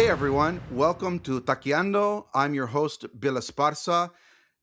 Hey everyone, welcome to Taqueando. I'm your host, Bill Esparza.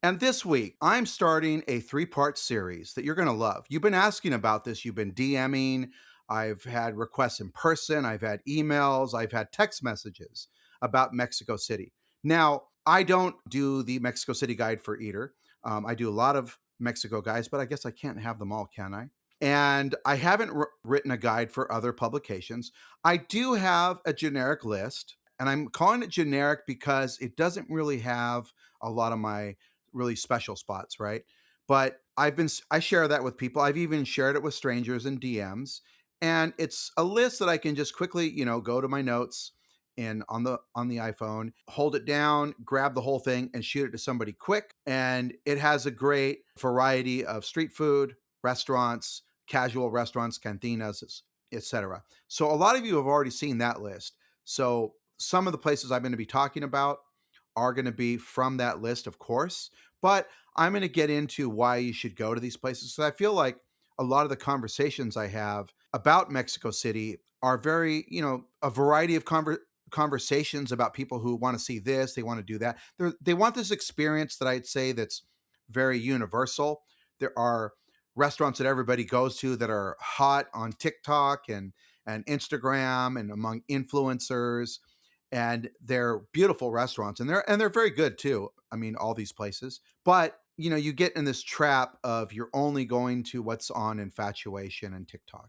And this week, I'm starting a three-part series that you're going to love. You've been asking about this, you've been DMing, I've had requests in person, I've had emails, I've had text messages about Mexico City. Now, I don't do the Mexico City guide for Eater. I do a lot of Mexico guides, but I guess I can't have them all, can I? And I haven't written a guide for other publications. I do have a generic list, and I'm calling it generic because it doesn't really have a lot of my really special spots, right? But I share that with people. I've even shared it with strangers in DMs, and it's a list that I can just quickly, go to my notes and on the iPhone, hold it down, grab the whole thing and shoot it to somebody quick, and it has a great variety of street food, restaurants, casual restaurants, cantinas, etc. So a lot of you have already seen that list. So some of the places I'm going to be talking about are going to be from that list, of course, but I'm going to get into why you should go to these places. So I feel like a lot of the conversations I have about Mexico City are very, a variety of conversations about people who want to see this, they want to do that. They want this experience that I'd say that's very universal. There are restaurants that everybody goes to that are hot on TikTok and Instagram and among influencers, and they're beautiful restaurants, and they're very good too. I mean, all these places, but you get in this trap of you're only going to what's on infatuation and TikTok,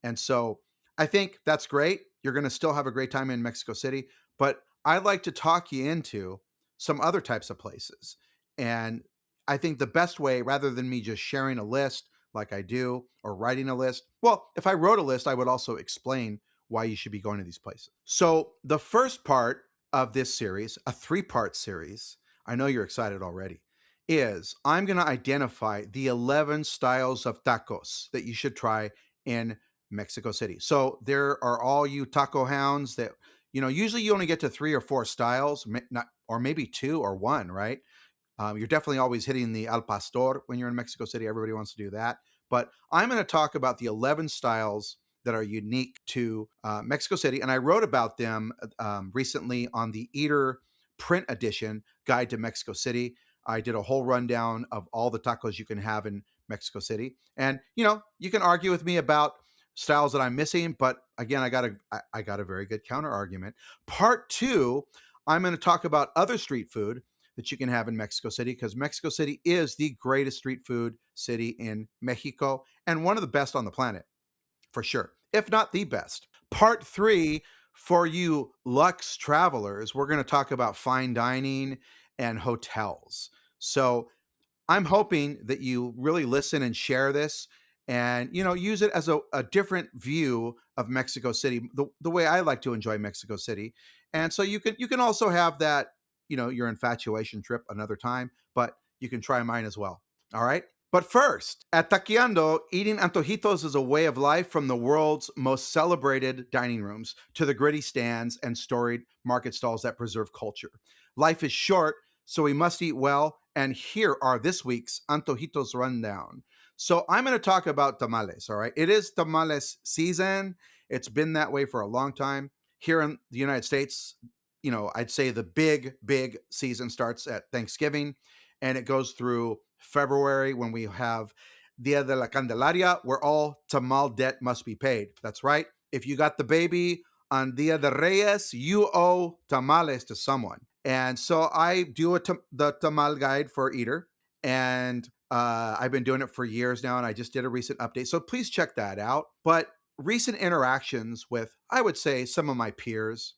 and so I think that's great. You're going to still have a great time in Mexico City, but I'd like to talk you into some other types of places. And I think the best way, rather than me just sharing a list like I do or writing a list, well, if I wrote a list, I would also explain why you should be going to these places. So, the first part of this series, a three-part series, I know you're excited already, is I'm going to identify the 11 styles of tacos that you should try in Mexico City. So, there are all you taco hounds that, usually you only get to three or four styles, or maybe two or one, right? You're definitely always hitting the al pastor when you're in Mexico City. Everybody wants to do that. But I'm going to talk about the 11 styles that are unique to Mexico City. And I wrote about them recently on the Eater print edition guide to Mexico City. I did a whole rundown of all the tacos you can have in Mexico City. And, you can argue with me about styles that I'm missing, but again, I got a very good counter argument. Part two, I'm going to talk about other street food that you can have in Mexico City, because Mexico City is the greatest street food city in Mexico and one of the best on the planet, for sure, if not the best. Part three, for you luxe travelers, we're going to talk about fine dining and hotels. So I'm hoping that you really listen and share this and use it as a different view of Mexico City, the way I like to enjoy Mexico City. And so you can also have that, your infatuation trip another time, but you can try mine as well. All right. But first, at Taqueando, eating antojitos is a way of life, from the world's most celebrated dining rooms to the gritty stands and storied market stalls that preserve culture. Life is short, so we must eat well, and here are this week's Antojitos Rundown. So I'm going to talk about tamales, all right? It is tamales season. It's been that way for a long time. Here in the United States, I'd say the big season starts at Thanksgiving, and it goes through February when we have Dia de la Candelaria, where all tamal debt must be paid. That's right. If you got the baby on Dia de Reyes, you owe tamales to someone. And so I do the tamal guide for Eater, and I've been doing it for years now, and I just did a recent update. So please check that out. But recent interactions with, I would say, some of my peers,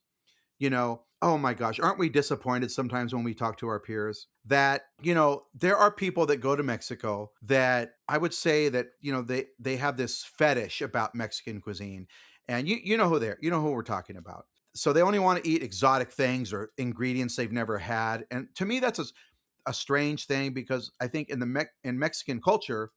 oh my gosh, aren't we disappointed sometimes when we talk to our peers that, there are people that go to Mexico that I would say that, they have this fetish about Mexican cuisine. And you know who we're talking about. So they only want to eat exotic things or ingredients they've never had. And to me, that's a strange thing, because I think in Mexican culture,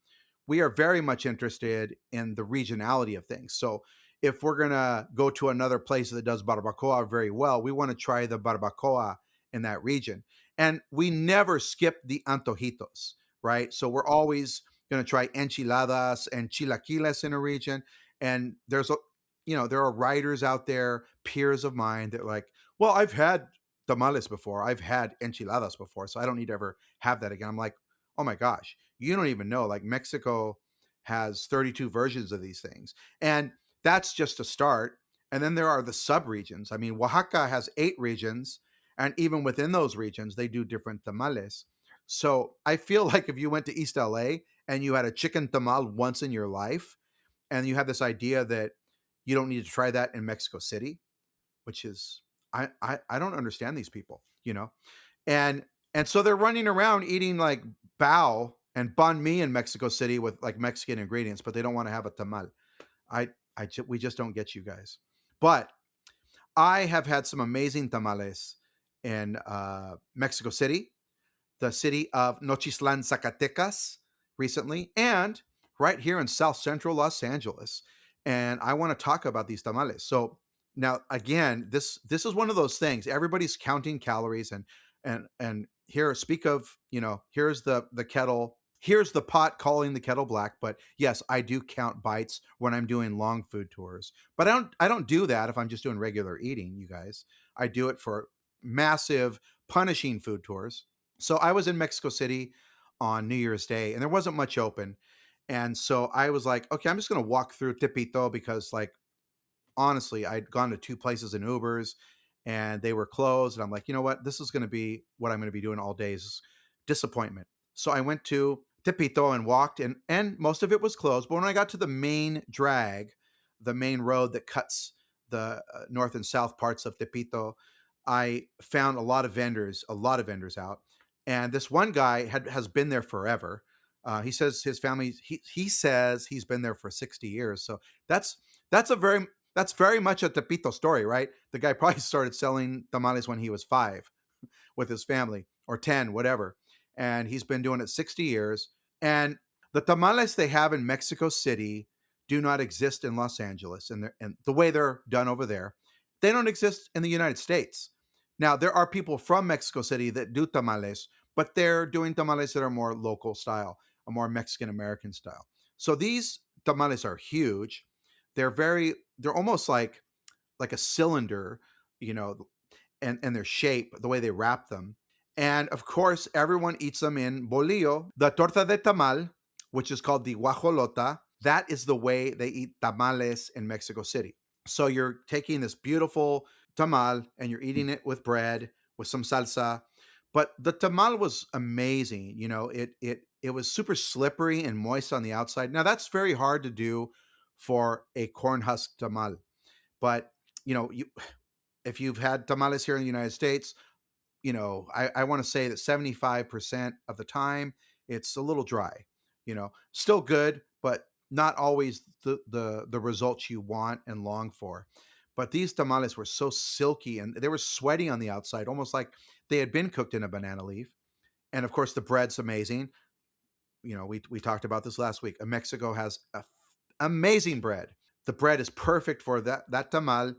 we are very much interested in the regionality of things. So if we're gonna go to another place that does barbacoa very well, we want to try the barbacoa in that region. And we never skip the antojitos, right? So we're always gonna try enchiladas and chilaquiles in a region. And there are writers out there, peers of mine, that like, Well, I've had tamales before. I've had enchiladas before, so I don't need to ever have that again. I'm like, oh my gosh, you don't even know. Like Mexico has 32 versions of these things, and that's just a start. And then there are the sub regions. I mean, Oaxaca has 8 regions, and even within those regions, they do different tamales. So I feel like if you went to East LA and you had a chicken tamal once in your life, and you have this idea that you don't need to try that in Mexico City, which is I don't understand these people, and and so they're running around eating like bao and banh mi in Mexico City with like Mexican ingredients, but they don't want to have a tamal. We just don't get you guys. But I have had some amazing tamales in Mexico City, the city of Nochislan, Zacatecas, recently, and right here in South Central Los Angeles. And I want to talk about these tamales. So now, again, this is one of those things. Everybody's counting calories, and here, speak of, here's the kettle. Here's the pot calling the kettle black, but yes, I do count bites when I'm doing long food tours. But I don't do that if I'm just doing regular eating, you guys. I do it for massive punishing food tours. So I was in Mexico City on New Year's Day and there wasn't much open. And so I was like, okay, I'm just going to walk through Tepito because, like, honestly, I'd gone to 2 places in Ubers and they were closed. And I'm like, you know what? This is going to be what I'm going to be doing all day is disappointment. So I went to Tepito and walked, and most of it was closed. But when I got to the main drag, the main road that cuts the north and south parts of Tepito, I found a lot of vendors out. And this one guy has been there forever. He says his family. He says he's been there for 60 years. So that's that's a very that's very much a Tepito story, right? The guy probably started selling tamales when he was 5 with his family, or 10, whatever. And he's been doing it 60 years. And the tamales they have in Mexico City do not exist in Los Angeles. And the way they're done over there, they don't exist in the United States. Now, there are people from Mexico City that do tamales, but they're doing tamales that are more local style, a more Mexican American style. So these tamales are huge. They're almost like a cylinder, you know, and their shape, the way they wrap them. And of course, everyone eats them in bolillo. The torta de tamal, which is called the guajolota, that is the way they eat tamales in Mexico City. So you're taking this beautiful tamal and you're eating it with bread, with some salsa. But the tamal was amazing. It was super slippery and moist on the outside. Now that's very hard to do for a corn husk tamal. But you if you've had tamales here in the United States, I want to say that 75% of the time it's a little dry, still good, but not always the results you want and long for. But these tamales were so silky and they were sweaty on the outside, almost like they had been cooked in a banana leaf. And of course, the bread's amazing. We talked about this last week. Mexico has amazing bread. The bread is perfect for that tamal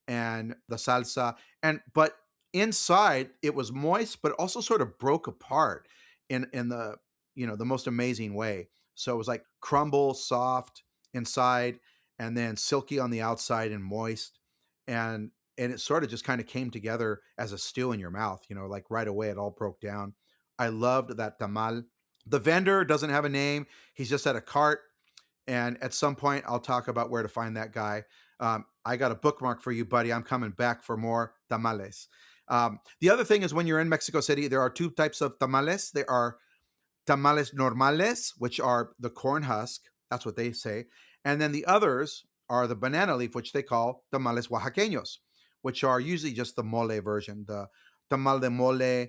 and the salsa. And but inside it was moist, but also sort of broke apart in the the most amazing way. So it was like crumble soft inside, and then silky on the outside and moist, and it sort of just kind of came together as a stew in your mouth. Like right away it all broke down. I loved that tamal. The vendor doesn't have a name. He's just at a cart. And at some point, I'll talk about where to find that guy. I got a bookmark for you, buddy. I'm coming back for more tamales. The other thing is when you're in Mexico City, there are 2 types of tamales. There are tamales normales, which are the corn husk. That's what they say. And then the others are the banana leaf, which they call tamales oaxaqueños, which are usually just the mole version. The tamal de mole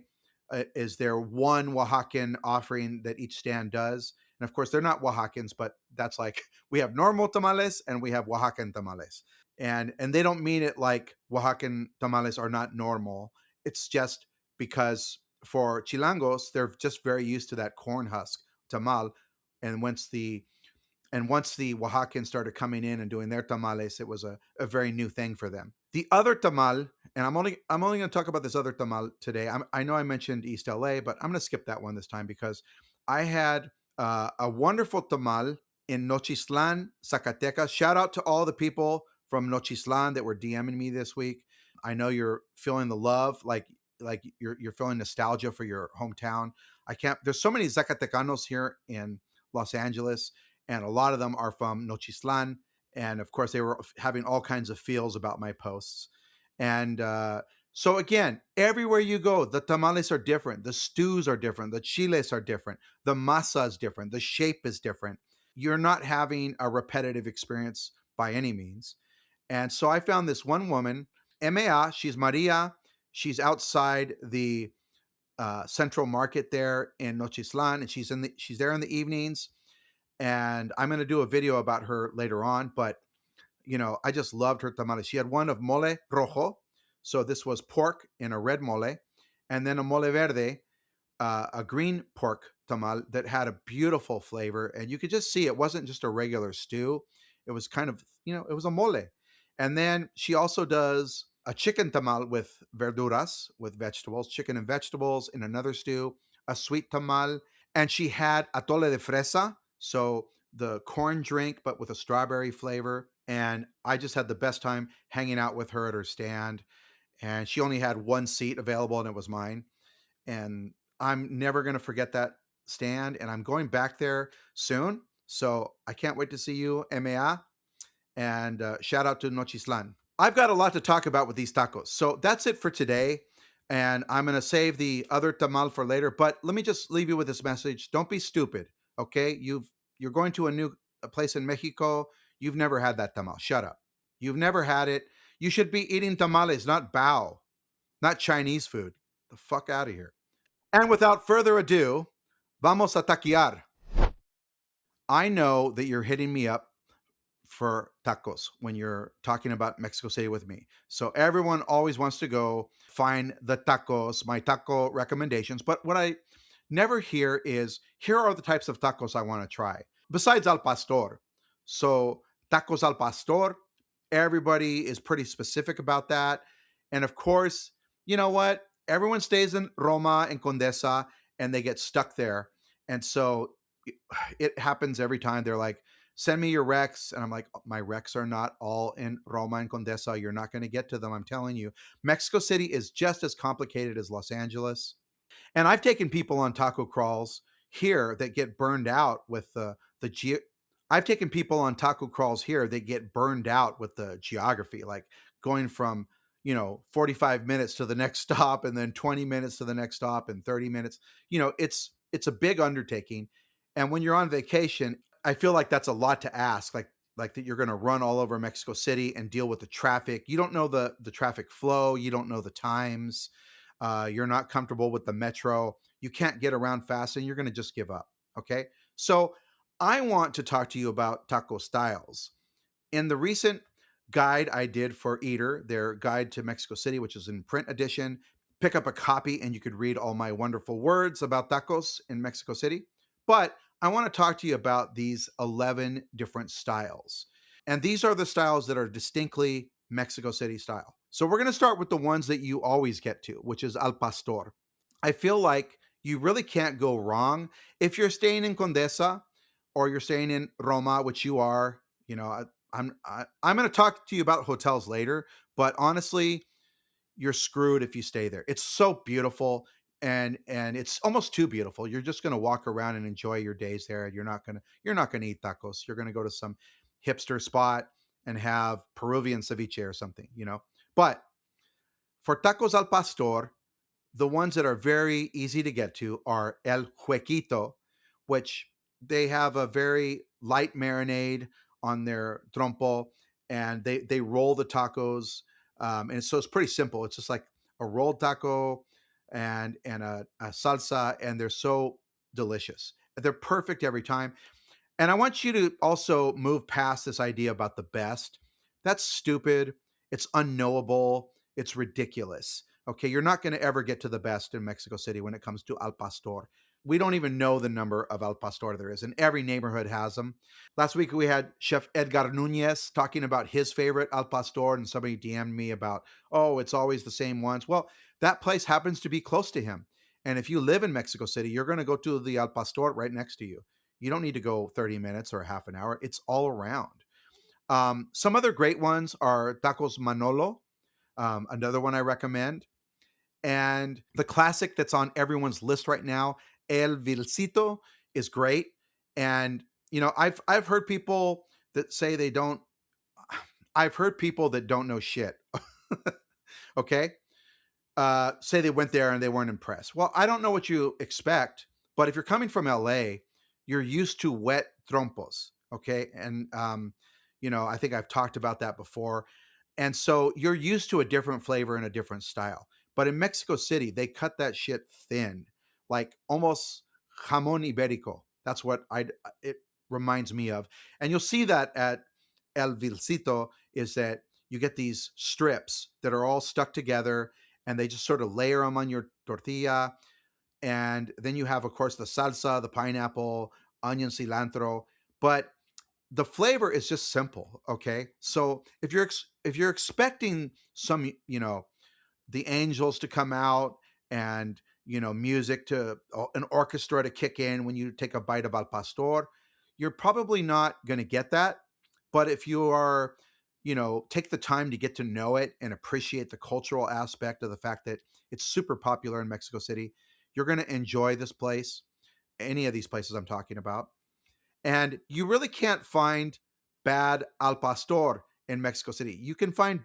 is their one Oaxacan offering that each stand does. And of course, they're not Oaxacans, but that's like we have normal tamales and we have Oaxacan tamales. And they don't mean it like Oaxacan tamales are not normal. It's just because for Chilangos, they're just very used to that corn husk tamal. And once the Oaxacans started coming in and doing their tamales, it was a very new thing for them. The other tamal, and I'm only going to talk about this other tamal today. I know I mentioned East LA, but I'm going to skip that one this time because I had a wonderful tamal in Nochislan, Zacatecas. Shout out to all the people from Nochislan that were DMing me this week. I know you're feeling the love, like you're feeling nostalgia for your hometown. I can't. There's so many Zacatecanos here in Los Angeles, and a lot of them are from Nochislan, and of course they were having all kinds of feels about my posts. And so again, everywhere you go, the tamales are different, the stews are different, the chiles are different, the masa is different, the shape is different. You're not having a repetitive experience by any means. And so I found this one woman, Emea, she's Maria. She's outside the Central Market there in Nochislan, and she's there in the evenings. And I'm going to do a video about her later on. But I just loved her tamales. She had one of mole rojo, so this was pork in a red mole, and then a mole verde, a green pork tamal that had a beautiful flavor, and you could just see it wasn't just a regular stew. It was kind of, it was a mole. And then she also does a chicken tamal with verduras, with vegetables, chicken and vegetables in another stew, a sweet tamal, and she had atole de fresa, so the corn drink, but with a strawberry flavor. And I just had the best time hanging out with her at her stand. And she only had one seat available, and it was mine. And I'm never going to forget that stand. And I'm going back there soon. So I can't wait to see you, MEA. And shout out to Nochislan. I've got a lot to talk about with these tacos. So that's it for today. And I'm going to save the other tamal for later. But let me just leave you with this message. Don't be stupid. Okay. You're going to a place in Mexico. You've never had that tamal. Shut up. You've never had it. You should be eating tamales, not bao, not Chinese food. The fuck out of here. And without further ado, vamos a taquear. I know that you're hitting me up for tacos when you're talking about Mexico City with me. So everyone always wants to go find the tacos, my taco recommendations. But what I never hear is, here are the types of tacos I want to try besides al pastor. So tacos al pastor, everybody is pretty specific about that. And of course, you know what? Everyone stays in Roma and Condesa and they get stuck there. And so it happens every time. They're like, send me your recs. And I'm like, my recs are not all in Roma and Condesa. You're not going to get to them. I'm telling you, Mexico City is just as complicated as Los Angeles. And I've taken people on taco crawls here that get burned out with the ge- I've taken people on taco crawls here that get burned out with the geography, like going from 45 minutes to the next stop, and then 20 minutes to the next stop, and 30 minutes. It's a big undertaking, and when you're on vacation, I feel like that's a lot to ask. Like that you're going to run all over Mexico City and deal with the traffic. You don't know the traffic flow. You don't know the times. You're not comfortable with the metro. You can't get around fast, and you're going to just give up. Okay. So I want to talk to you about taco styles. In the recent guide I did for Eater, their guide to Mexico City, which is in print edition, pick up a copy and you could read all my wonderful words about tacos in Mexico City. But I want to talk to you about these 11 different styles. And these are the styles that are distinctly Mexico City style. So we're going to start with the ones that you always get to, which is al pastor. I feel like you really can't go wrong if you're staying in Condesa or you're staying in Roma, which you are. I'm going to talk to you about hotels later, but honestly, you're screwed if you stay there. It's so beautiful, and it's almost too beautiful. You're just going to walk around and enjoy your days there. You're not going to eat tacos. You're going to go to some hipster spot and have Peruvian ceviche or something. But for tacos al pastor, the ones that are very easy to get to are El Huequito, which they have a very light marinade on their trompo, and they roll the tacos. And so it's pretty simple. It's just like a rolled taco and a salsa, and they're so delicious. They're perfect every time. And I want you to also move past this idea about the best. That's stupid. It's unknowable. It's ridiculous. Okay, you're not going to ever get to the best in Mexico City when it comes to al pastor. We don't even know the number of al pastor there is, and every neighborhood has them. Last week we had Chef Edgar Nunez talking about his favorite al pastor, and somebody DM'd me about, oh, it's always the same ones. Well, that place happens to be close to him. And if you live in Mexico City, you're going to go to the al pastor right next to you. You don't need to go 30 minutes or a half an hour. It's all around. Some other great ones are tacos Manolo. another one I recommend. And the classic that's on everyone's list right now, El Vilcito, is great. And I've heard people that say they don't. I've heard people that don't know shit. Okay, say they went there and they weren't impressed. Well, I don't know what you expect, but if you're coming from LA, you're used to wet trompos. Okay, and I think I've talked about that before. And so you're used to a different flavor and a different style. But in Mexico City, they cut that shit thin, like almost jamon iberico. That's what it reminds me of. And you'll see that at El Vilcito is that you get these strips that are all stuck together and they just sort of layer them on your tortilla. And then you have, of course, the salsa, the pineapple, onion, cilantro. But the flavor is just simple. Okay, so if you're expecting some, the angels to come out and music to an orchestra to kick in when you take a bite of al pastor, you're probably not going to get that. But if you are, take the time to get to know it and appreciate the cultural aspect of the fact that it's super popular in Mexico City, you're going to enjoy this place, any of these places I'm talking about. And you really can't find bad al pastor in Mexico City. You can find,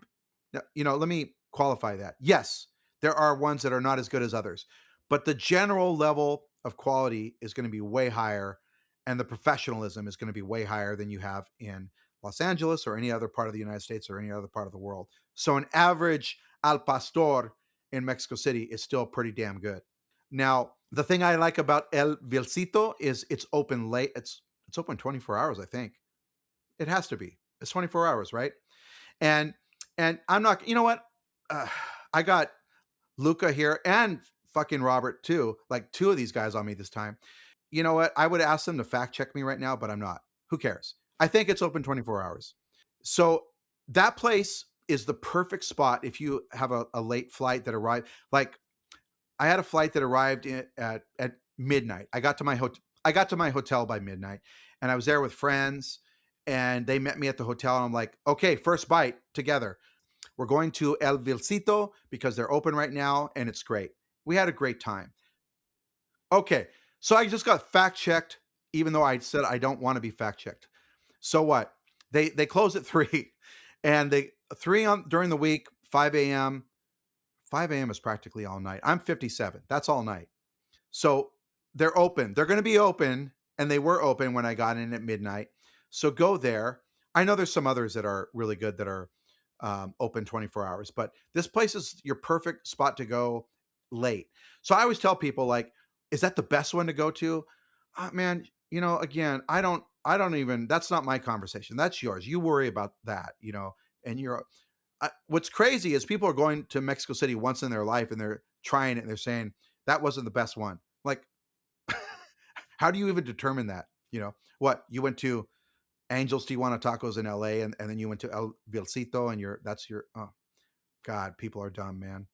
let me qualify that. Yes, there are ones that are not as good as others, but the general level of quality is going to be way higher, and the professionalism is going to be way higher than you have in Los Angeles or any other part of the United States or any other part of the world. So an average al pastor in Mexico City is still pretty damn good. Now, the thing I like about El Vilcito is it's open late. It's open 24 hours, I think. It has to be. It's 24 hours, right? And I'm not, you know what? Uh, I got Luca here and fucking Robert too. Like two of these guys on me this time. You know what? I would ask them to fact check me right now, but I'm not. Who cares? I think it's open 24 hours. So that place is the perfect spot if you have a late flight that arrived. Like I had a flight that arrived at midnight. I got to my hotel by midnight, and I was there with friends, and they met me at the hotel. And I'm like, okay, first bite together. We're going to El Vilcito because they're open right now, and it's great. We had a great time. Okay, so I just got fact checked, even though I said I don't want to be fact checked. So what? They close at 3, and they 3 on during the week, 5 a.m. 5 a.m. is practically all night. I'm 57. That's all night. So they're open. They're going to be open, and they were open when I got in at midnight. So go there. I know there's some others that are really good that are open 24 hours, but this place is your perfect spot to go late. So I always tell people like, is that the best one to go to? Man, again, I don't even. That's not my conversation. That's yours. You worry about that. And what's crazy is people are going to Mexico City once in their life and they're trying it and they're saying that wasn't the best one. Like, how do you even determine that? What you went to Angels Tijuana Tacos in LA and then you went to El Vilcito and that's your, oh God, people are dumb, man.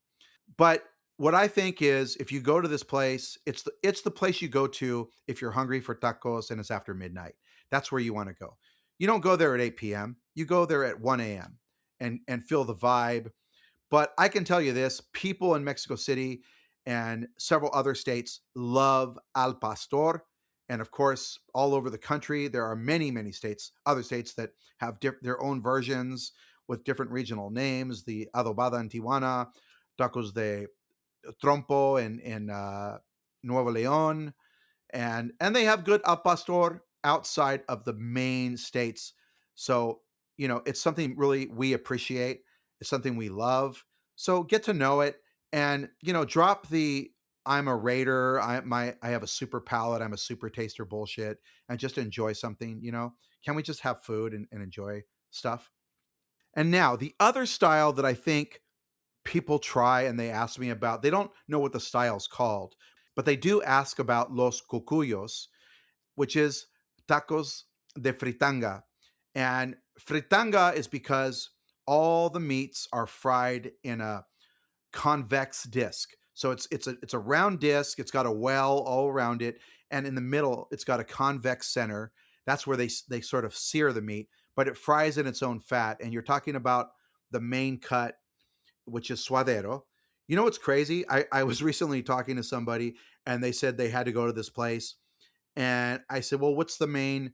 But what I think is if you go to this place, it's the place you go to if you're hungry for tacos and it's after midnight. That's where you want to go. You don't go there at 8 p.m. You go there at 1 a.m. and feel the vibe. But I can tell you this, people in Mexico City and several other states love al pastor. And of course, all over the country, there are many, many states, other states that have their own versions with different regional names. The adobada in Tijuana, tacos de trompo in Nuevo Leon, and they have good al pastor outside of the main states. So it's something really we appreciate. It's something we love. So get to know it, and drop the I'm a raider. I have a super palate. I'm a super taster bullshit, and just enjoy something. Can we just have food and enjoy stuff? And now the other style that I think people try and they ask me about, they don't know what the style's called, but they do ask about los cucuyos, which is tacos de fritanga. And fritanga is because all the meats are fried in a convex disc. So it's a round disc. It's got a well all around it, and in the middle, it's got a convex center. That's where they sort of sear the meat, but it fries in its own fat. And you're talking about the main cut. which is suadero. You know what's crazy? I was recently talking to somebody and they said they had to go to this place. And I said, well, what's the main,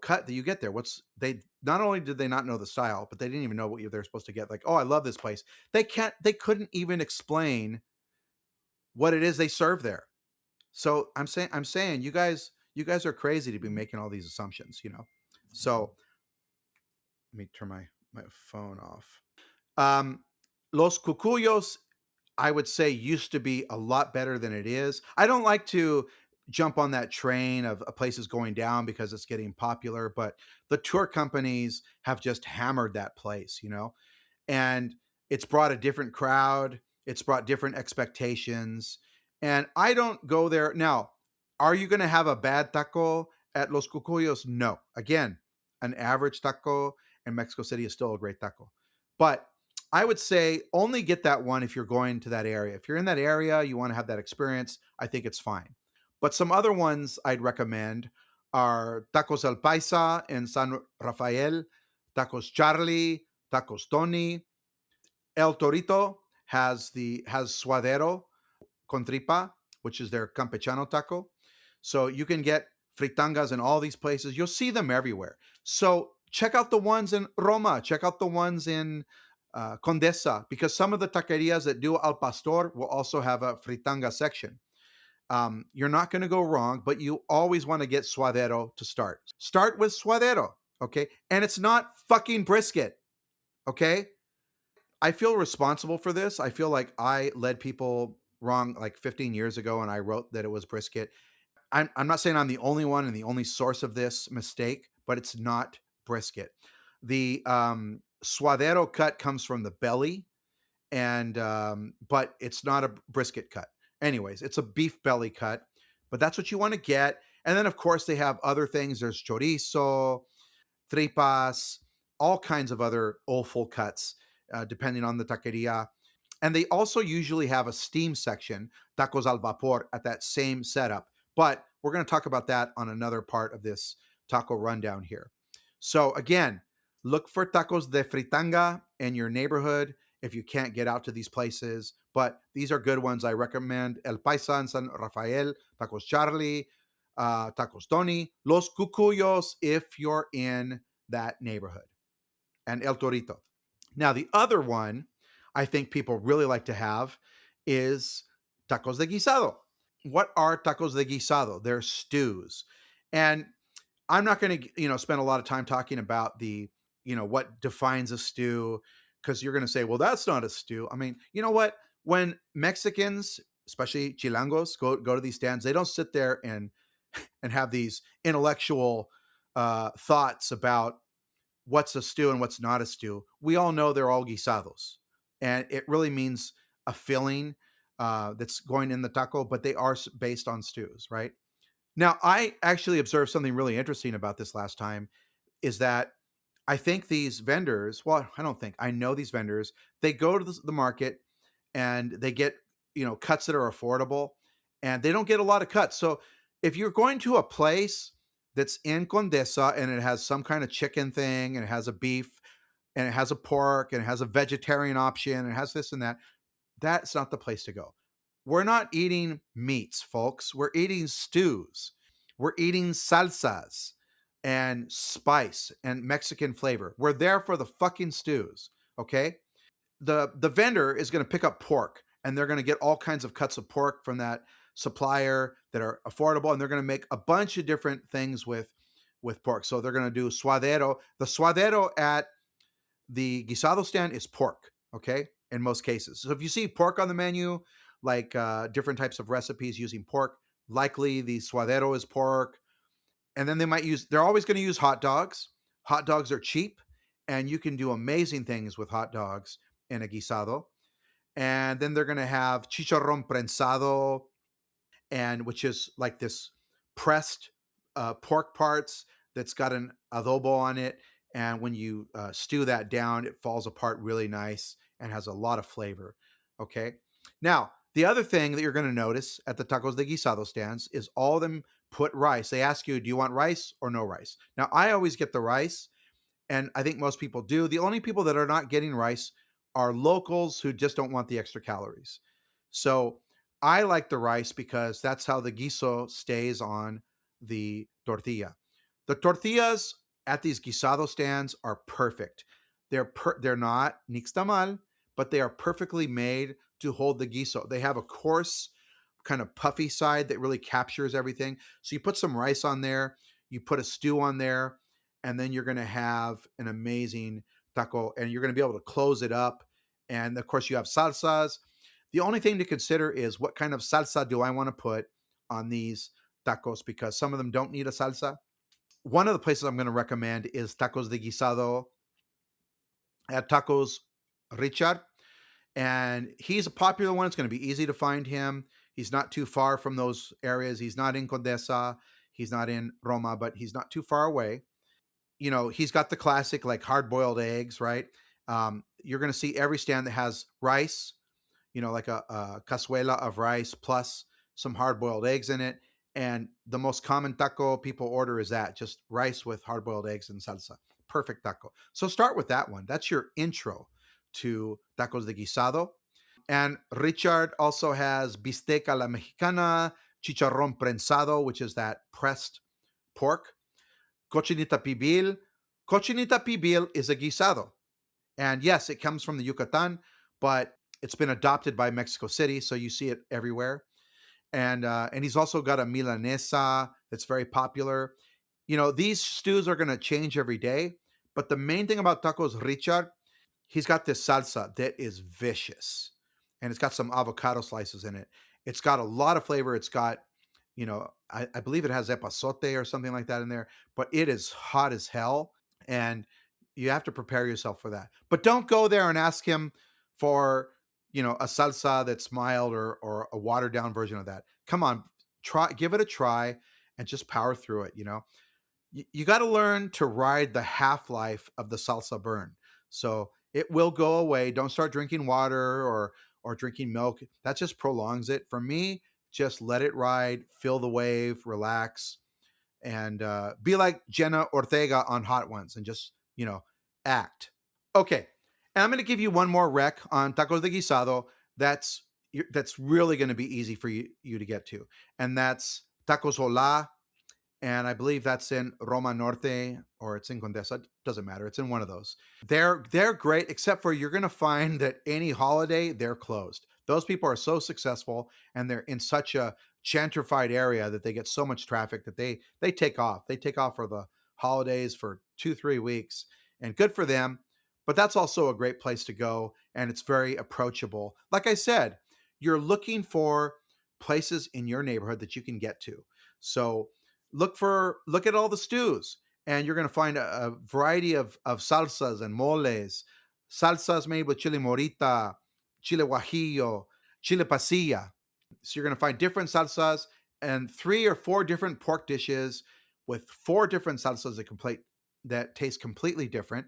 cut that you get there? What's they not only did they not know the style, but they didn't even know what they're supposed to get. Like, oh, I love this place. They couldn't even explain what it is they serve there. So I'm saying you guys are crazy to be making all these assumptions. So let me turn my phone off. Los Cucuyos, I would say, used to be a lot better than it is. I don't like to jump on that train of places going down because it's getting popular, but the tour companies have just hammered that place. And it's brought a different crowd. It's brought different expectations. And I don't go there. Now, are you going to have a bad taco at Los Cucuyos? No. Again, an average taco in Mexico City is still a great taco. But I would say only get that one if you're going to that area. If you're in that area, you want to have that experience, I think it's fine. But some other ones I'd recommend are Tacos El Paisa in San Rafael, Tacos Charlie, Tacos Tony. El Torito has suadero con tripa, which is their campechano taco. So you can get fritangas in all these places. You'll see them everywhere. So check out the ones in Roma. Check out the ones in Condesa, because some of the taquerias that do al pastor will also have a fritanga section. You're not going to go wrong, but you always want to get suadero to start. Start with suadero, okay? And it's not fucking brisket, okay? I feel responsible for this. I feel like I led people wrong like 15 years ago and I wrote that it was brisket. I'm not saying I'm the only one and the only source of this mistake, but it's not brisket. The suadero cut comes from the belly, and but it's not a brisket cut. Anyways, it's a beef belly cut, but that's what you want to get. And then, of course, they have other things. There's chorizo, tripas, all kinds of other awful cuts, depending on the taqueria. And they also usually have a steam section, tacos al vapor, at that same setup. But we're going to talk about that on another part of this taco rundown here. So, again, look for tacos de fritanga in your neighborhood if you can't get out to these places. But these are good ones. I recommend El Paisa en San Rafael, Tacos Charlie, Tacos Tony, Los Cucuyos if you're in that neighborhood, and El Torito. Now, the other one I think people really like to have is tacos de guisado. What are tacos de guisado? They're stews. And I'm not going to, spend a lot of time talking about what defines a stew, because you're going to say, well, that's not a stew. I mean, you know what? When Mexicans, especially Chilangos, go to these stands, they don't sit there and have these intellectual thoughts about what's a stew and what's not a stew. We all know they're all guisados, and it really means a filling that's going in the taco, but they are based on stews, right? Now, I actually observed something really interesting about this last time, is that I think these vendors, well, I don't think, I know these vendors, they go to the market and they get, cuts that are affordable, and they don't get a lot of cuts. So if you're going to a place that's in Condesa and it has some kind of chicken thing and it has a beef and it has a pork and it has a vegetarian option and it has this and that, that's not the place to go. We're not eating meats, folks. We're eating stews. We're eating salsas and spice and Mexican flavor. We're there for the fucking stews, okay? The vendor is going to pick up pork, and they're going to get all kinds of cuts of pork from that supplier that are affordable, and they're going to make a bunch of different things with pork. So they're going to do suadero. The suadero at the guisado stand is pork, okay, in most cases. So if you see pork on the menu, like different types of recipes using pork, likely the suadero is pork. And then they're always going to use hot dogs. Hot dogs are cheap, and you can do amazing things with hot dogs in a guisado. And then they're going to have chicharrón prensado, and which is like this pressed pork parts that's got an adobo on it. And when you stew that down, it falls apart really nice and has a lot of flavor. Okay. Now, the other thing that you're going to notice at the tacos de guisado stands is all of them put rice. They ask you, do you want rice or no rice? Now, I always get the rice, and I think most people do. The only people that are not getting rice are locals who just don't want the extra calories. So I like the rice because that's how the guiso stays on the tortilla. The tortillas at these guisado stands are perfect. They're not nixtamal, but they are perfectly made to hold the guiso. They have a coarse, kind of puffy side that really captures everything. So you put some rice on there, you put a stew on there, and then you're going to have an amazing taco, and you're going to be able to close it up. And of course, you have salsas. The only thing to consider is what kind of salsa do I want to put on these tacos, because some of them don't need a salsa. One of the places I'm going to recommend is Tacos de Guisado at Tacos Richard. And he's a popular one. It's going to be easy to find him. He's not too far from those areas. He's not in Condesa. He's not in Roma, but he's not too far away. You know, he's got the classic like hard boiled eggs, right? You're going to see every stand that has rice, you know, like a cazuela of rice plus some hard boiled eggs in it. And the most common taco people order is that, just rice with hard boiled eggs and salsa. Perfect taco. So start with that one. That's your intro to tacos de guisado. And Richard also has bistec a la mexicana, chicharrón prensado, which is that pressed pork, cochinita pibil. Cochinita pibil is a guisado. And yes, it comes from the Yucatan, but it's been adopted by Mexico City, so you see it everywhere. And he's also got a milanesa that's very popular. You know, these stews are going to change every day, but the main thing about tacos Richard, he's got this salsa that is vicious, and it's got some avocado slices in it. It's got a lot of flavor. It's got, you know, I believe it has epazote or something like that in there, but it is hot as hell, and you have to prepare yourself for that. But don't go there and ask him for, you know, a salsa that's mild, or a watered down version of that. Come on, give it a try and just power through it, you know. You got to learn to ride the half life of the salsa burn. So it will go away. Don't start drinking water or drinking milk. That just prolongs it. For me, just let it ride, feel the wave, relax, and be like Jenna Ortega on Hot Ones and just, you know, act. Okay. And I'm going to give you one more rec on tacos de guisado that's really going to be easy for you to get to. And that's tacos hola, and I believe that's in Roma Norte, or it's in Condesa. It doesn't matter. It's in one of those. They're great, except for you're going to find that any holiday they're closed. Those people are so successful, and they're in such a gentrified area that they get so much traffic that they take off. They take off for the holidays for 2-3 weeks, and good for them. But that's also a great place to go, and it's very approachable. Like I said, you're looking for places in your neighborhood that you can get to. So look at all the stews, and you're going to find a variety of salsas and moles. Salsas made with chile morita, chile guajillo, chile pasilla. So you're going to find different salsas and 3 or 4 different pork dishes with 4 different salsas that taste completely different.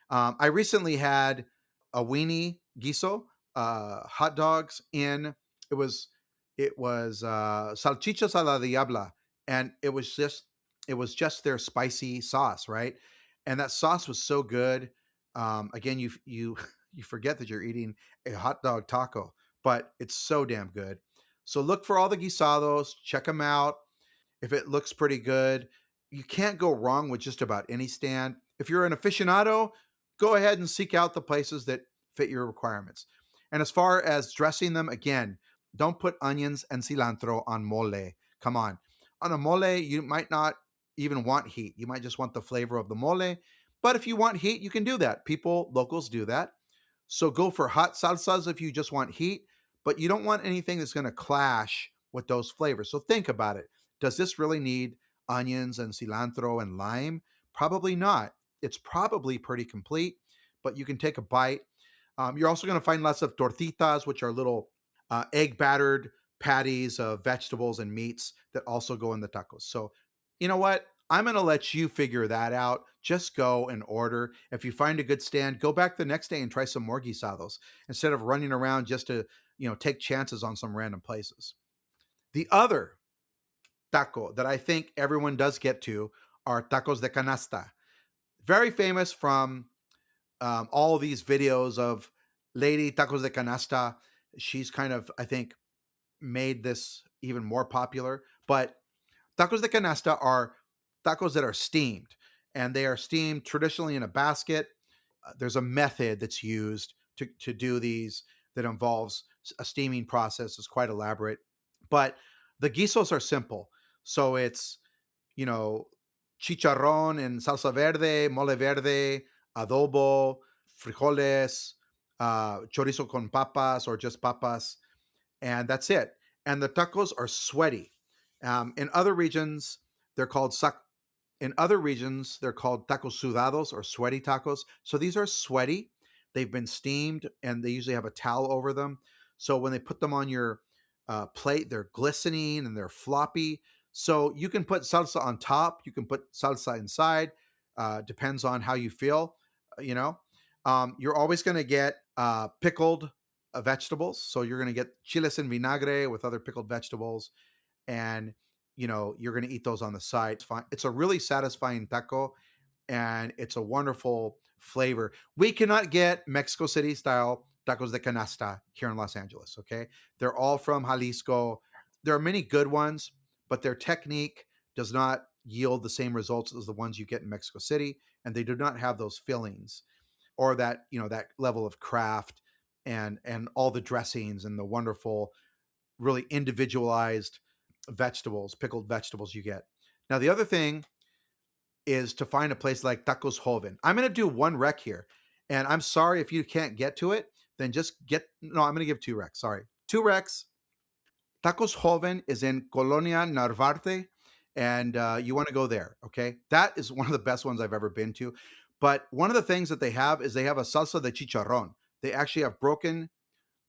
I recently had a weenie guiso, hot dogs in. It was salchichas a la diabla, and it was just their spicy sauce, right? And that sauce was so good. Again, you forget that you're eating a hot dog taco, but it's so damn good. So look for all the guisados, check them out. If it looks pretty good, you can't go wrong with just about any stand. If you're an aficionado, go ahead and seek out the places that fit your requirements. And as far as dressing them, again, don't put onions and cilantro on mole. Come on. On a mole, you might not even want heat. You might just want the flavor of the mole. But if you want heat, you can do that. Locals do that. So go for hot salsas if you just want heat, but you don't want anything that's going to clash with those flavors. So think about it. Does this really need onions and cilantro and lime? Probably not. It's probably pretty complete, but you can take a bite. You're also going to find lots of tortitas, which are little egg battered patties of vegetables and meats that also go in the tacos. So, you know what? I'm going to let you figure that out. Just go and order. If you find a good stand, go back the next day and try some more guisados instead of running around just to, take chances on some random places. The other taco that I think everyone does get to are tacos de canasta. Very famous from all these videos of lady Tacos de Canasta, she's kind of, I think, made this even more popular. But tacos de canasta are tacos that are steamed, and they are steamed traditionally in a basket. There's a method that's used to do these that involves a steaming process. It's quite elaborate, but the guisos are simple. So it's, you know, chicharrón and salsa verde, mole verde, adobo, frijoles, chorizo con papas or just papas, and that's it. And the tacos are sweaty. In other regions, they're called in other regions, they're called tacos sudados or sweaty tacos. So these are sweaty. They've been steamed and they usually have a towel over them. So when they put them on your plate, they're glistening and they're floppy. So you can put salsa on top. You can put salsa inside. Depends on how you feel. You know, you're always going to get pickled vegetables. So you're going to get chiles en vinagre with other pickled vegetables, and you're going to eat those on the side. It's fine. It's a really satisfying taco, and it's a wonderful flavor. We cannot get Mexico City style tacos de canasta here in Los Angeles. Okay, they're all from Jalisco. There are many good ones, but their technique does not yield the same results as the ones you get in Mexico City, and they do not have those fillings or that that level of craft and all the dressings and the wonderful, really individualized vegetables, pickled vegetables you get. Now, the other thing is to find a place like Tacos Joven. I'm going to do one rec here, and I'm sorry if you can't get to it. Then just get no. I'm going to give two recs. Sorry, two recs. Tacos Joven is in Colonia Narvarte, and you want to go there. Okay, that is one of the best ones I've ever been to. But one of the things that they have is they have a salsa de chicharrón. They actually have broken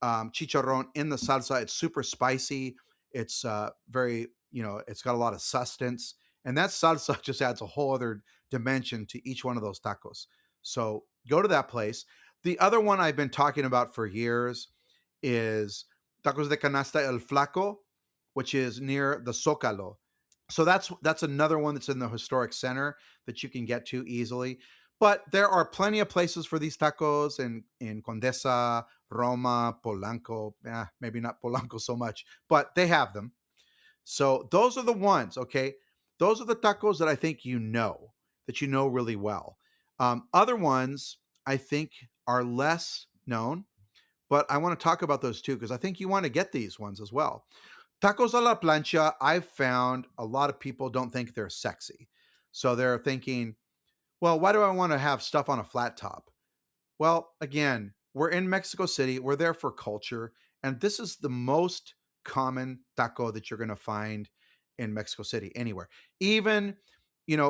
chicharrón in the salsa. It's super spicy. It's very, it's got a lot of sustenance. And that salsa just adds a whole other dimension to each one of those tacos. So go to that place. The other one I've been talking about for years is Tacos de Canasta El Flaco, which is near the Zócalo. So that's another one that's in the historic center that you can get to easily. But there are plenty of places for these tacos in Condesa, Roma, Polanco. Maybe not Polanco so much, but they have them. So those are the ones, okay? Those are the tacos that I think that you know really well. Other ones I think are less known, but I want to talk about those too because I think you want to get these ones as well. Tacos a la plancha, I've found a lot of people don't think they're sexy. So they're thinking, well, why do I want to have stuff on a flat top? Well, again, we're in Mexico City. We're there for culture. And this is the most common taco that you're going to find in Mexico City, anywhere. Even,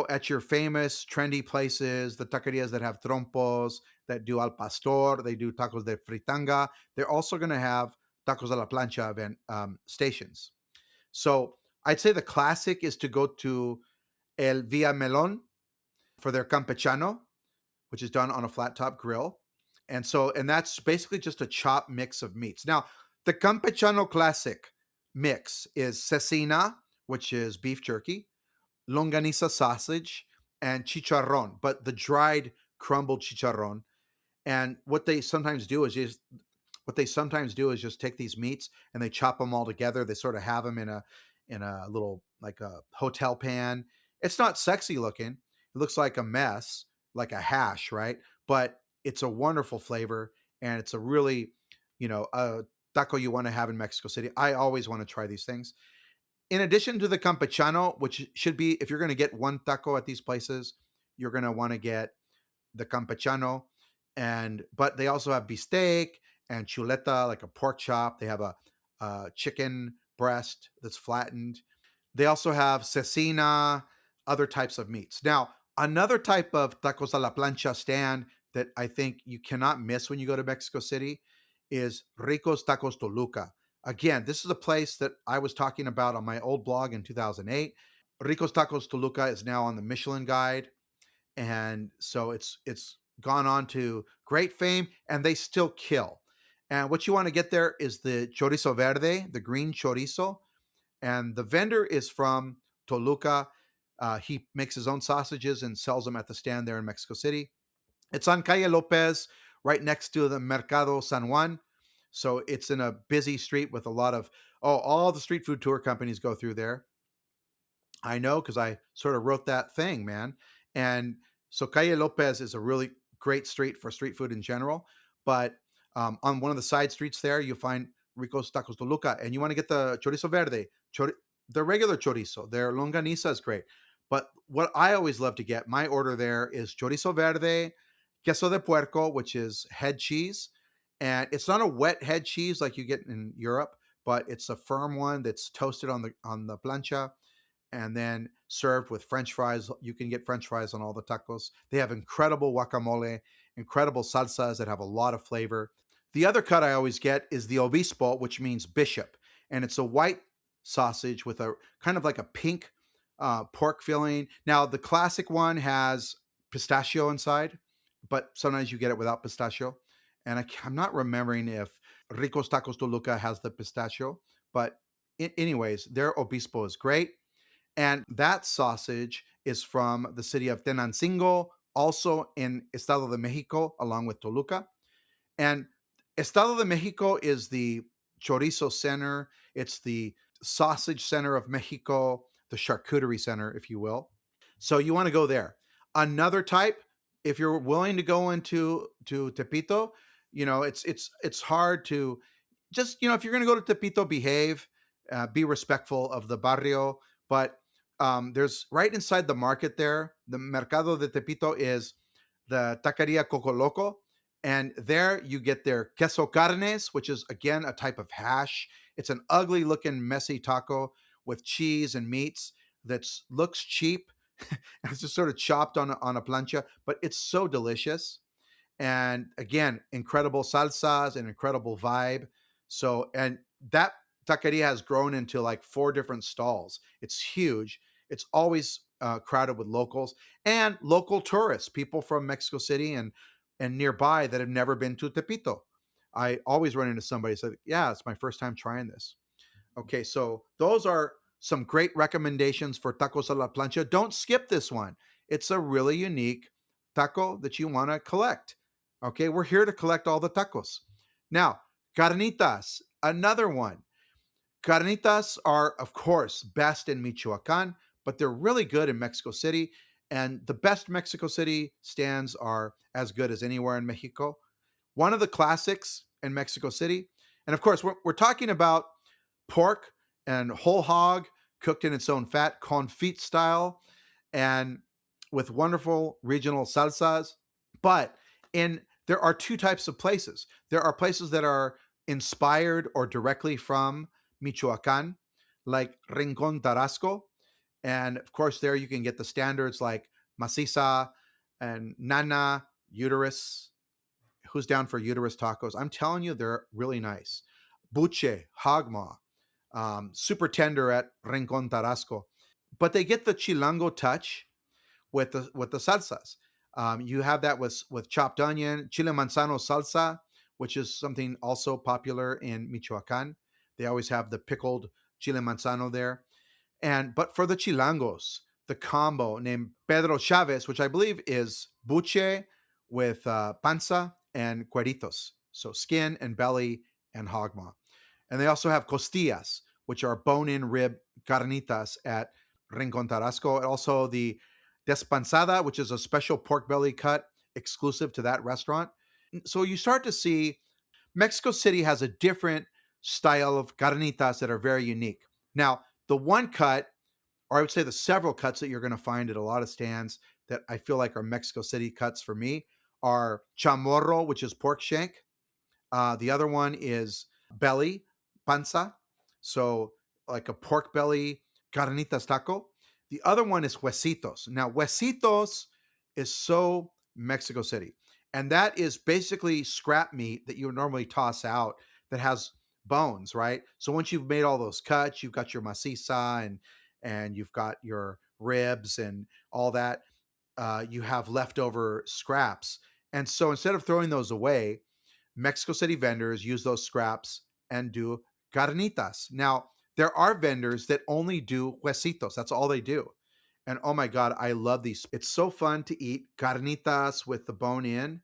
at your famous trendy places, the taquerias that have trompos, that do al pastor, they do tacos de fritanga. They're also going to have tacos a la plancha event stations. So I'd say the classic is to go to El Via Melon for their campechano, which is done on a flat top grill. And that's basically just a chopped mix of meats. Now, the Campechano classic mix is cecina, which is beef jerky, longaniza sausage, and chicharron, but the dried crumbled chicharron. And what they sometimes do is just take these meats and they chop them all together. They sort of have them in a little like a hotel pan. It's not sexy looking. It looks like a mess, like a hash, right? But it's a wonderful flavor, and it's a really, a taco you want to have in Mexico City. I always want to try these things. In addition to the campechano, which should be, if you're going to get one taco at these places, you're going to want to get the campechano, but they also have beefsteak and chuleta, like a pork chop. They have a chicken breast that's flattened. They also have cecina, other types of meats. Now, another type of tacos a la plancha stand that I think you cannot miss when you go to Mexico City is Rico's Tacos Toluca. Again, this is a place that I was talking about on my old blog in 2008. Rico's Tacos Toluca is now on the Michelin Guide, and so it's gone on to great fame, and they still kill. And what you want to get there is the chorizo verde, the green chorizo, and the vendor is from Toluca. He makes his own sausages and sells them at the stand there in Mexico City. It's on Calle Lopez, right next to the Mercado San Juan. So it's in a busy street with a lot of, oh, all the street food tour companies go through there. I know because I sort of wrote that thing, man. And so Calle Lopez is a really great street for street food in general. But on one of the side streets there, you'll find Rico's Tacos Toluca, and you want to get the chorizo verde, the regular chorizo. Their longaniza is great. But what I always love to get, my order there is chorizo verde, queso de puerco, which is head cheese. And it's not a wet head cheese like you get in Europe, but it's a firm one that's toasted on the plancha and then served with French fries. You can get French fries on all the tacos. They have incredible guacamole, incredible salsas that have a lot of flavor. The other cut I always get is the obispo, which means bishop, and it's a white sausage with a kind of like a pink pork filling. Now, the classic one has pistachio inside, but sometimes you get it without pistachio. And I'm not remembering if Rico's Tacos Toluca has the pistachio, but anyways, their obispo is great. And that sausage is from the city of Tenancingo, also in Estado de Mexico, along with Toluca. And Estado de Mexico is the chorizo center, it's the sausage center of Mexico, the charcuterie center, if you will. So you want to go there. Another type, if you're willing to go into to Tepito, it's hard to just if you're going to go to Tepito, behave, be respectful of the barrio. But there's right inside the market there. The Mercado de Tepito is the Taqueria Coco Loco, and there you get their queso carnes, which is again a type of hash. It's an ugly looking, messy taco with cheese and meats that looks cheap. It's just sort of chopped on a plancha, but it's so delicious. And again, incredible salsas and incredible vibe. So, and that taqueria has grown into like four different stalls. It's huge. It's always crowded with locals and local tourists, people from Mexico City and nearby that have never been to Tepito. I always run into somebody who said, "Yeah, it's my first time trying this." Okay, so those are some great recommendations for tacos a la plancha. Don't skip this one. It's a really unique taco that you want to collect. Okay, we're here to collect all the tacos. Now, carnitas, another one. Carnitas are, of course, best in Michoacan, but they're really good in Mexico City. And the best Mexico City stands are as good as anywhere in Mexico. One of the classics in Mexico City, and of course, we're talking about pork and whole hog cooked in its own fat, confit style, and with wonderful regional salsas. But in there are two types of places. There are places that are inspired or directly from Michoacan, like Rincon Tarasco. And of course, there you can get the standards like maciza and nana, uterus. Who's down for uterus tacos? I'm telling you, they're really nice. Buche, hogmaw, super tender at Rincon Tarasco. But they get the chilango touch with the salsas. You have that with chopped onion, chile manzano salsa, which is something also popular in Michoacan. They always have the pickled chile manzano there. And but for the chilangos, the combo named Pedro Chavez, which I believe is buche with panza and cueritos, so skin and belly and hogmaw. And they also have costillas, which are bone-in rib carnitas at Rincon Tarasco. And also the despansada, which is a special pork belly cut exclusive to that restaurant. So you start to see Mexico City has a different style of carnitas that are very unique. Now, the one cut, or I would say the several cuts that you're going to find at a lot of stands that I feel like are Mexico City cuts for me are chamorro, which is pork shank. The other one is belly, panza. So like a pork belly carnitas taco. The other one is huesitos. Now, huesitos is so Mexico City. And that is basically scrap meat that you would normally toss out that has bones, right? So once you've made all those cuts, you've got your maciza and you've got your ribs and all that. You have leftover scraps. And so instead of throwing those away, Mexico City vendors use those scraps and do carnitas. Now, there are vendors that only do huesitos. That's all they do. And oh my God, I love these. It's so fun to eat carnitas with the bone in.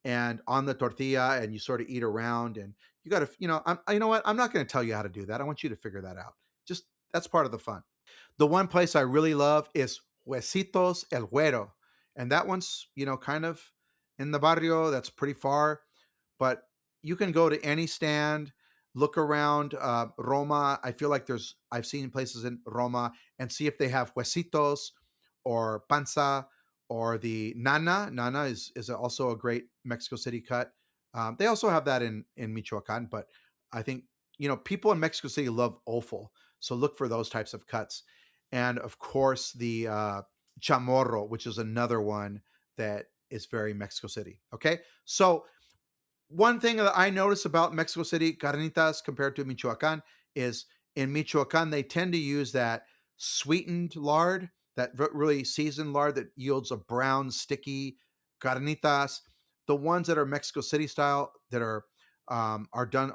and on the tortilla, and you sort of eat around, and you got to, you know what? I'm not going to tell you how to do that. I want you to figure that out. Just that's part of the fun. The one place I really love is Huesitos El Güero. And that one's, kind of in the barrio. That's pretty far, but you can go to any stand, look around Roma. I feel like I've seen places in Roma and see if they have Huesitos or Panza or the Nana. Nana is also a great Mexico City cut. They also have that in Michoacan, but I think, people in Mexico City love offal. So look for those types of cuts. And of course, the chamorro, which is another one that is very Mexico City. Okay. So one thing that I notice about Mexico City carnitas compared to Michoacan is in Michoacan, they tend to use that sweetened lard, that really seasoned lard that yields a brown, sticky carnitas. The ones that are Mexico City style that are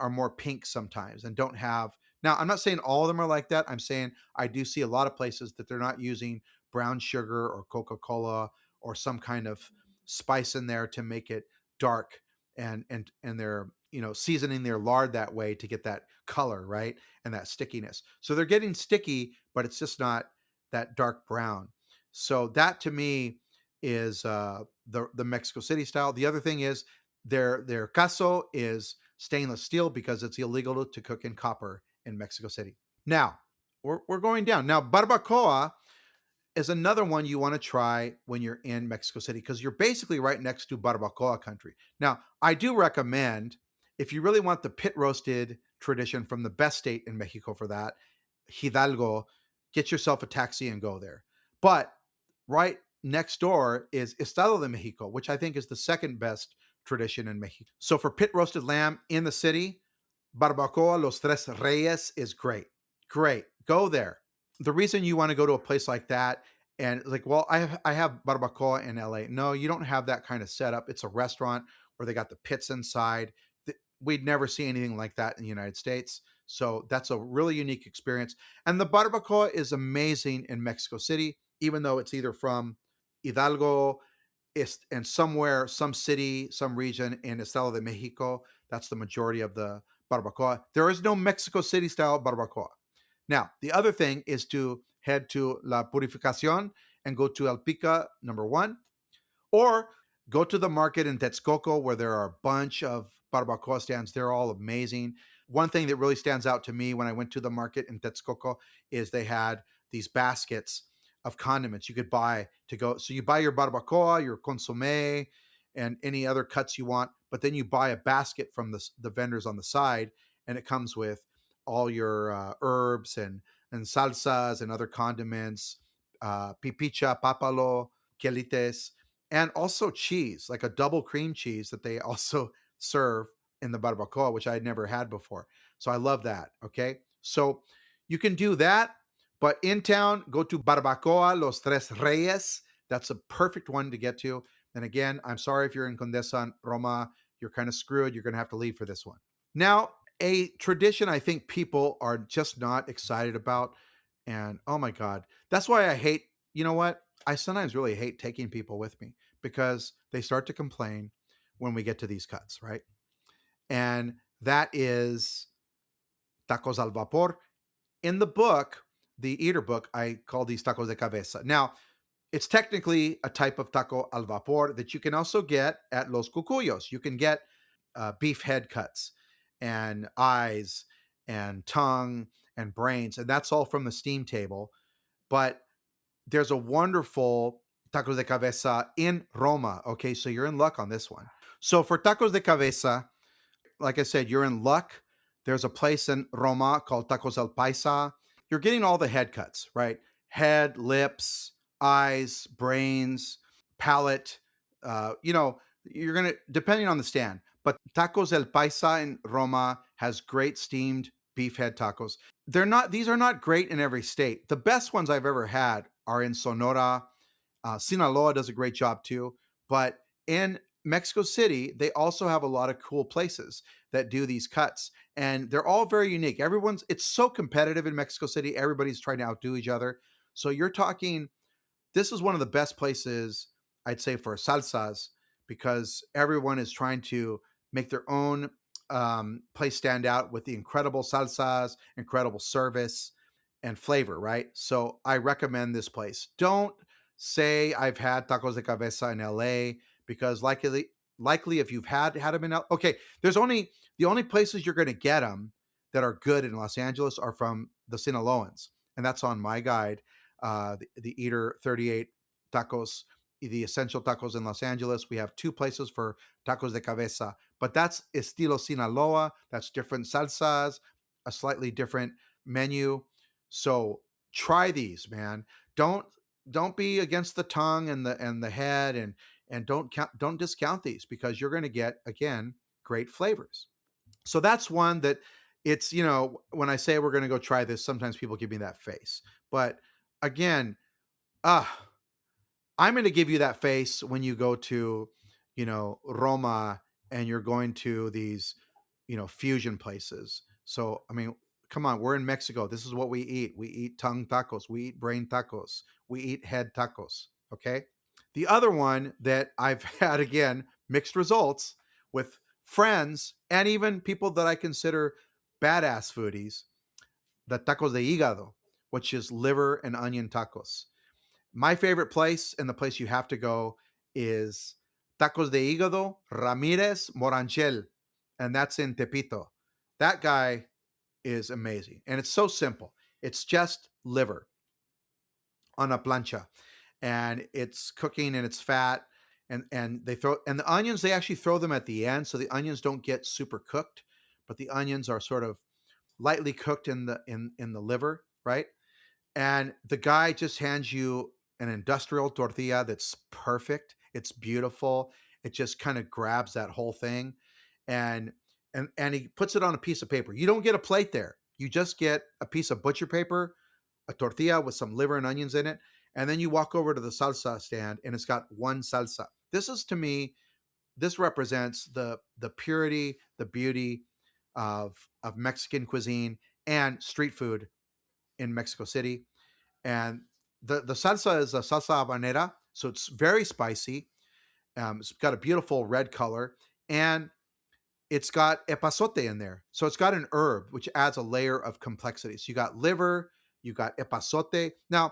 more pink sometimes and don't have. Now, I'm not saying all of them are like that. I'm saying I do see a lot of places that they're not using brown sugar or Coca Cola or some kind of spice in there to make it dark, and they're seasoning their lard that way to get that color, right, and that stickiness. So they're getting sticky, but it's just not that dark brown. So that to me is the Mexico City style. The other thing is their caso is stainless steel because it's illegal to cook in copper in Mexico City. Now we're going down. Now barbacoa is another one you want to try when you're in Mexico City because you're basically right next to barbacoa country. Now, I do recommend if you really want the pit roasted tradition from the best state in Mexico for that, Hidalgo, get yourself a taxi and go there. But right next door is Estado de Mexico, which I think is the second best tradition in Mexico. So for pit roasted lamb in the city, Barbacoa Los Tres Reyes is great. Great. Go there. The reason you want to go to a place like that and like, well, I have barbacoa in LA. No, you don't have that kind of setup. It's a restaurant where they got the pits inside. We'd never see anything like that in the United States. So that's a really unique experience. And the barbacoa is amazing in Mexico City, even though it's either from Hidalgo and somewhere, some city, some region in Estado de Mexico. That's the majority of the barbacoa. There is no Mexico City style barbacoa. Now, the other thing is to head to La Purificación and go to El Pica number one, or go to the market in Texcoco where there are a bunch of barbacoa stands. They're all amazing. One thing that really stands out to me when I went to the market in Texcoco is they had these baskets of condiments you could buy to go. So you buy your barbacoa, your consomme, and any other cuts you want, but then you buy a basket from the vendors on the side, and it comes with all your herbs and salsas and other condiments, pipicha, papalo, quelites, and also cheese, like a double cream cheese that they also serve in the barbacoa, which I had never had before. So I love that. Okay. So you can do that, but in town, go to Barbacoa Los Tres Reyes. That's a perfect one to get to. And again, I'm sorry if you're in Condesa, Roma, you're kind of screwed. You're going to have to leave for this one. Now, a tradition I think people are just not excited about. And oh my God, that's why I hate, you know what? I sometimes really hate taking people with me because they start to complain when we get to these cuts, right? And that is tacos al vapor. In the book, the eater book, I call these tacos de cabeza. Now, it's technically a type of taco al vapor that you can also get at Los Cucuyos. You can get beef head cuts and eyes and tongue and brains, and that's all from the steam table. But there's a wonderful tacos de cabeza in Roma. Okay, so you're in luck on this one. So for tacos de cabeza, like I said, you're in luck. There's a place in Roma called Tacos El Paisa. You're getting all the head cuts, right? Head, lips, eyes, brains, palate. You're going to, depending on the stand, but Tacos El Paisa in Roma has great steamed beef head tacos. These are not great in every state. The best ones I've ever had are in Sonora. Sinaloa does a great job too. But in Mexico City, they also have a lot of cool places that do these cuts, and they're all very unique. It's so competitive in Mexico City. Everybody's trying to outdo each other. So you're talking, this is one of the best places I'd say for salsas because everyone is trying to make their own place stand out with the incredible salsas, incredible service, and flavor, right? So I recommend this place. Don't say I've had tacos de cabeza in LA because likely if you've had them in LA, okay, there's only the only places you're going to get them that are good in Los Angeles are from the Sinaloans, and that's on my guide, the Eater 38 tacos, the essential tacos in Los Angeles. We have two places for tacos de cabeza, but that's estilo Sinaloa. That's different salsas, a slightly different menu. So try these, man. Don't don't be against the tongue and the head, and don't discount these because you're going to get again great flavors. So that's one that it's, when I say we're going to go try this, sometimes people give me that face. But again, uh I'm going to give you that face when you go to, Roma, and you're going to these, fusion places. So, I mean, come on, we're in Mexico. This is what we eat. We eat tongue tacos. We eat brain tacos. We eat head tacos. Okay. The other one that I've had, again, mixed results with friends and even people that I consider badass foodies, the tacos de hígado, which is liver and onion tacos. My favorite place and the place you have to go is Tacos de Hígado Ramirez Moranchel, and that's in Tepito. That guy is amazing, and it's so simple. It's just liver on a plancha, and it's cooking and it's fat, and they throw, and the onions, they actually throw them at the end, so the onions don't get super cooked, but the onions are sort of lightly cooked in the liver, right? And the guy just hands you an industrial tortilla that's perfect. It's beautiful. It just kind of grabs that whole thing, and and he puts it on a piece of paper. You don't get a plate there. You just get a piece of butcher paper, a tortilla with some liver and onions in it, and then you walk over to the salsa stand and it's got one salsa. This is, to me, this represents the purity, the beauty of Mexican cuisine and street food in Mexico City. And the salsa is a salsa habanera, so it's very spicy. It's got a beautiful red color, and it's got epazote in there, so it's got an herb which adds a layer of complexity. So you got liver, you got epazote. Now,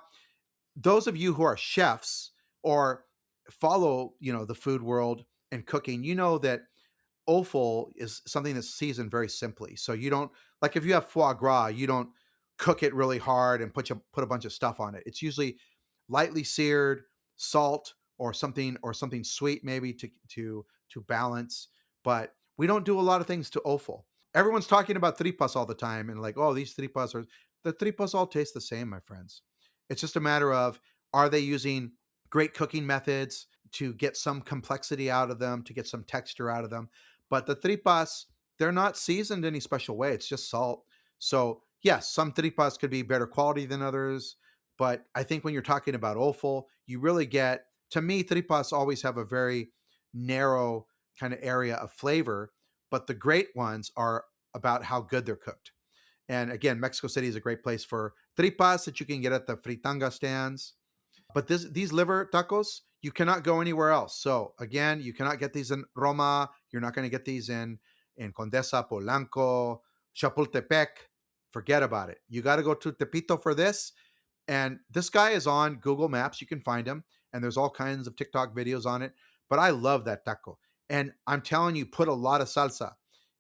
those of you who are chefs or follow, the food world and cooking, you know that offal is something that's seasoned very simply. So you don't, like, if you have foie gras, you don't cook it really hard and put a bunch of stuff on it. It's usually lightly seared, salt or something sweet maybe to balance. But we don't do a lot of things to offal. Everyone's talking about tripas all the time and like, oh, these tripas are the tripas all taste the same, my friends. It's just a matter of, are they using great cooking methods to get some complexity out of them, to get some texture out of them? But the tripas, they're not seasoned any special way. It's just salt. So, yes, some tripas could be better quality than others. But I think when you're talking about offal, you really get, to me, tripas always have a very narrow kind of area of flavor. But the great ones are about how good they're cooked. And again, Mexico City is a great place for tripas that you can get at the fritanga stands. But these liver tacos, you cannot go anywhere else. So again, you cannot get these in Roma. You're not going to get these in Condesa, Polanco, Chapultepec. Forget about it. You got to go to Tepito for this. And this guy is on Google Maps. You can find him, and there's all kinds of TikTok videos on it. But I love that taco. And I'm telling you, put a lot of salsa.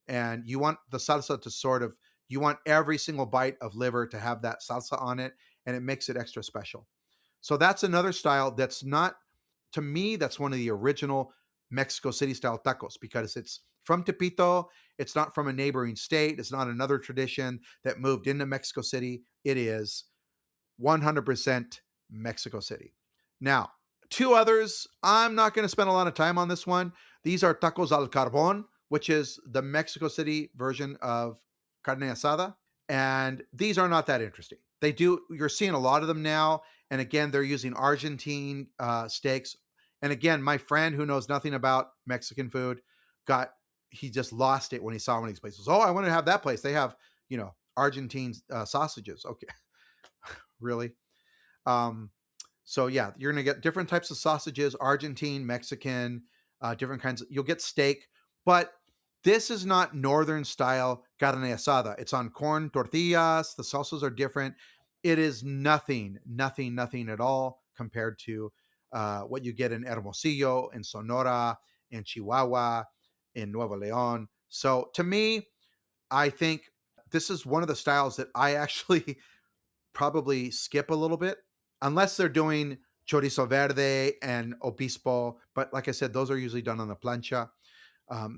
And you want the salsa to sort of, you want every single bite of liver to have that salsa on it, and it makes it extra special. So that's another style that's not, to me, that's one of the original Mexico City style tacos because it's from Tepito. It's not from a neighboring state. It's not another tradition that moved into Mexico City. It is 100% Mexico City. Now, two others, I'm not going to spend a lot of time on this one. These are tacos al carbon, which is the Mexico City version of carne asada. And these are not that interesting. You're seeing a lot of them now. And again, they're using Argentine steaks. And again, my friend who knows nothing about Mexican food he just lost it when he saw one of these places. Oh, I want to have that place. They have, Argentine sausages. Okay. Really? Um, so yeah, you're going to get different types of sausages, Argentine, Mexican. different kinds. You'll get steak, but this is not northern style carne asada. It's on corn tortillas. The salsas are different. It is nothing at all compared to what you get in Hermosillo, in Sonora, in Chihuahua, in Nuevo León. So to me, I think this is one of the styles that I actually probably skip a little bit, unless they're doing chorizo verde and obispo. But like I said, those are usually done on the plancha.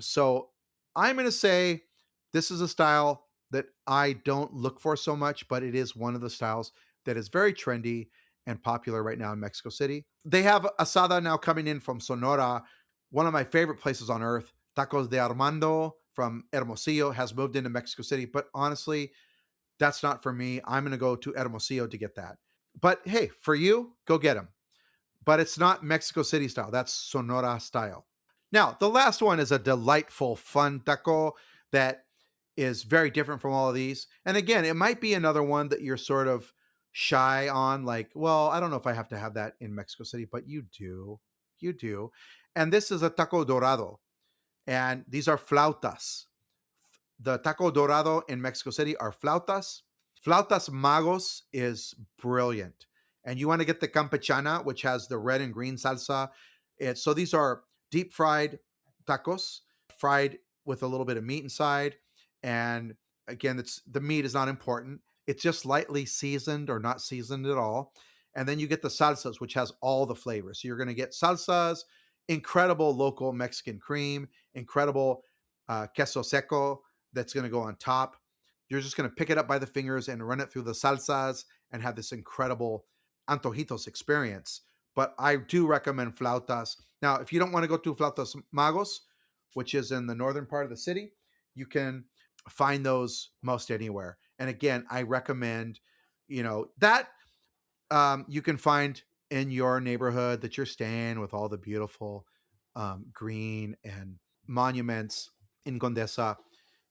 So I'm going to say this is a style that I don't look for so much, but it is one of the styles that is very trendy and popular right now in Mexico City. They have asada now coming in from Sonora, one of my favorite places on earth. Tacos de Armando from Hermosillo has moved into Mexico City, but honestly, that's not for me. I'm going to go to Hermosillo to get that. But hey, for you, go get them. But it's not Mexico City style. That's Sonora style. Now, the last one is a delightful, fun taco that is very different from all of these. And again, it might be another one that you're sort of shy on, like, well, I don't know if I have to have that in Mexico City, but you do. You do. And this is a taco dorado. And these are flautas. The taco dorado in Mexico City are flautas. Flautas magos is brilliant. And you want to get the campechana, which has the red and green salsa. So these are deep fried tacos, fried with a little bit of meat inside. And again, the meat is not important. It's just lightly seasoned or not seasoned at all. And then you get the salsas, which has all the flavors. So you're going to get salsas, incredible local Mexican cream, incredible queso seco that's going to go on top. You're just going to pick it up by the fingers and run it through the salsas and have this incredible antojitos experience. But I do recommend flautas. Now, if you don't want to go to flautas magos, which is in the northern part of the city, you can find those most anywhere. And again, I recommend, that you can find in your neighborhood that you're staying, with all the beautiful green and monuments in Condesa,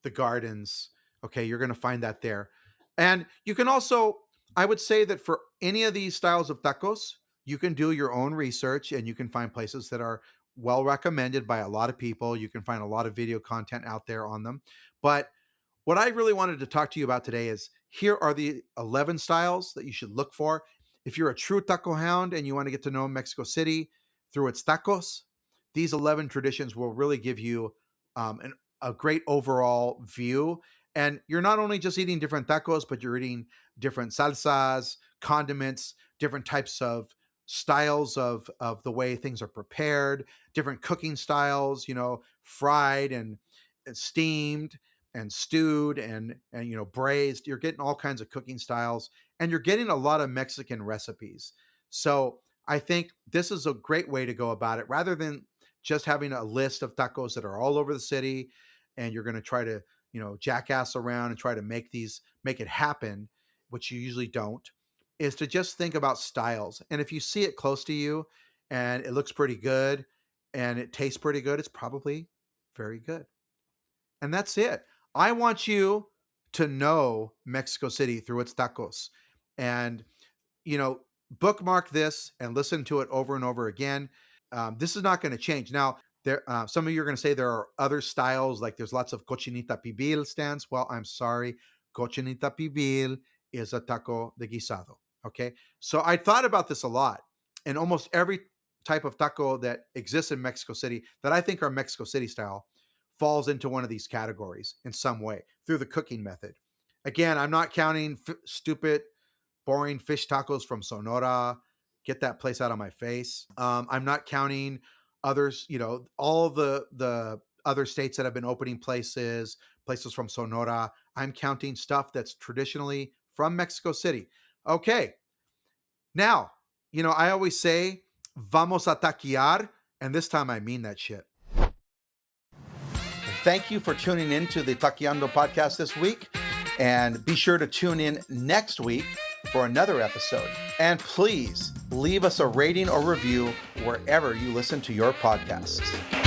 the gardens. Okay, you're going to find that there. And you can also, I would say that for any of these styles of tacos, you can do your own research and you can find places that are well recommended by a lot of people. You can find a lot of video content out there on them. But what I really wanted to talk to you about today is, here are the 11 styles that you should look for. If you're a true taco hound and you want to get to know Mexico City through its tacos, these 11 traditions will really give you a great overall view. And you're not only just eating different tacos, but you're eating different salsas, condiments, different types of styles of the way things are prepared, different cooking styles, fried and steamed and stewed and braised. You're getting all kinds of cooking styles, and you're getting a lot of Mexican recipes. So I think this is a great way to go about it, rather than just having a list of tacos that are all over the city and you're going to try to jackass around and try to make it happen, which you usually don't. Is to just think about styles. And if you see it close to you and it looks pretty good and it tastes pretty good, it's probably very good. And that's it. I want you to know Mexico City through its tacos. And, bookmark this and listen to it over and over again. This is not going to change. Now, some of you are going to say there are other styles, like there's lots of cochinita pibil stands. Well, I'm sorry. Cochinita pibil is a taco de guisado. Okay. So I thought about this a lot, and almost every type of taco that exists in Mexico City that I think are Mexico City style falls into one of these categories in some way through the cooking method. Again, I'm not counting stupid, boring fish tacos from Sonora. Get that place out of my face. I'm not counting others, all the other states that have been opening places from Sonora. I'm counting stuff that's traditionally from Mexico City. Okay. Now, I always say, vamos a taquear, and this time I mean that shit. Thank you for tuning in to the Taqueando podcast this week, and be sure to tune in next week for another episode. And please leave us a rating or review wherever you listen to your podcasts.